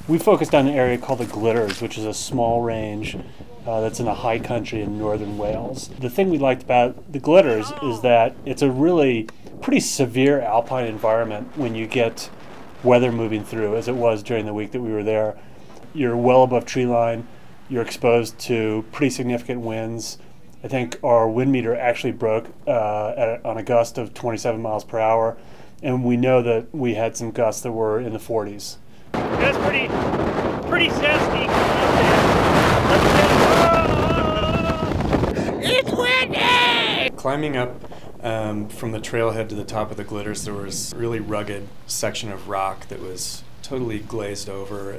We focused on an area called the Glitters, which is a small range that's in the high country in northern Wales. The thing we liked about the Glitters is that it's a really pretty severe alpine environment when you get weather moving through, as it was during the week that we were there. You're well above tree line, you're exposed to pretty significant winds. I think our wind meter actually broke on a gust of 27 miles per hour, and we know that we had some gusts that were in the 40s. That's pretty zesty. It's windy! Climbing up from the trailhead to the top of the Glitters, there was a really rugged section of rock that was totally glazed over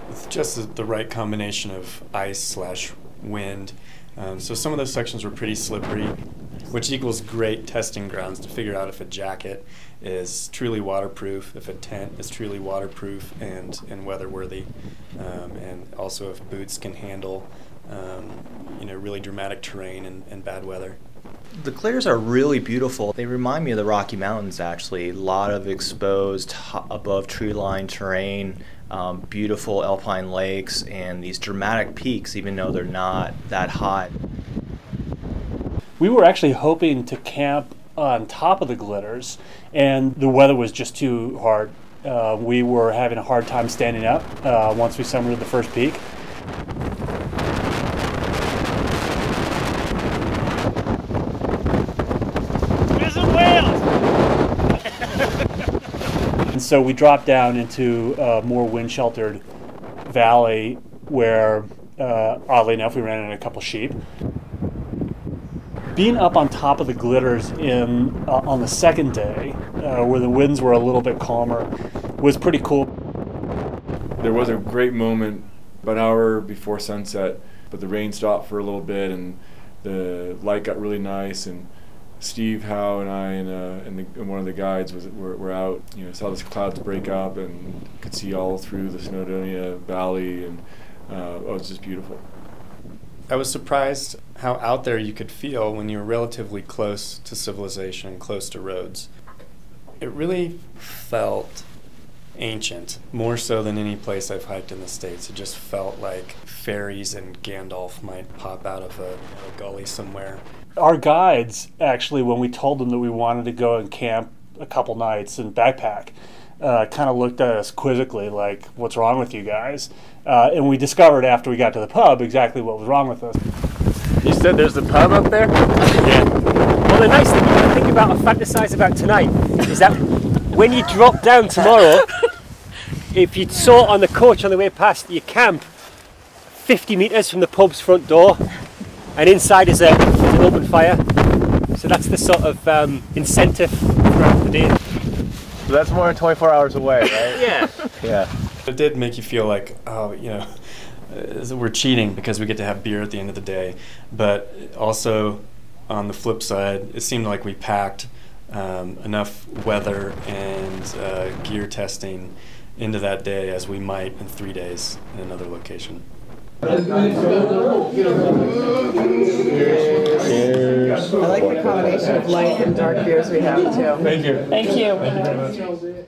with just the right combination of ice/wind. So some of those sections were pretty slippery, which equals great testing grounds to figure out if a jacket is truly waterproof, if a tent is truly waterproof and weatherworthy, and also if boots can handle really dramatic terrain and bad weather. The Glitters are really beautiful. They remind me of the Rocky Mountains, actually. A lot of exposed above tree line terrain, beautiful alpine lakes, and these dramatic peaks, even though they're not that high. We were actually hoping to camp on top of the Glitters, and the weather was just too hard. We were having a hard time standing up once we summited the first peak. And so we dropped down into a more wind-sheltered valley where, oddly enough, we ran into a couple sheep. Being up on top of the Glitters on the second day, where the winds were a little bit calmer, was pretty cool. There was a great moment about an hour before sunset, but the rain stopped for a little bit and the light got really nice, and Steve, Howe, and I and one of the guides were out. Saw the clouds break up and could see all through the Snowdonia Valley, and it was just beautiful. I was surprised how out there you could feel when you were relatively close to civilization, close to roads. It really felt ancient, more so than any place I've hiked in the States. It just felt like fairies and Gandalf might pop out of a gully somewhere. Our guides, actually, when we told them that we wanted to go and camp a couple nights and backpack, kind of looked at us quizzically like, what's wrong with you guys? And we discovered after we got to the pub exactly what was wrong with us. You said there's a pub up there? Yeah. Well, the nice thing you can think about or fantasize about tonight is that when you drop down tomorrow, if you saw on the coach on the way past, you camp 50 metres from the pub's front door, and inside is an open fire. So that's the sort of incentive throughout the day. So that's more than 24 hours away, right? Yeah. Yeah. It did make you feel like, we're cheating because we get to have beer at the end of the day. But also, on the flip side, it seemed like we packed enough weather and gear testing into that day as we might in 3 days in another location. I like the combination of light and dark beers we have too. Thank you. Thank you. Thank you very much.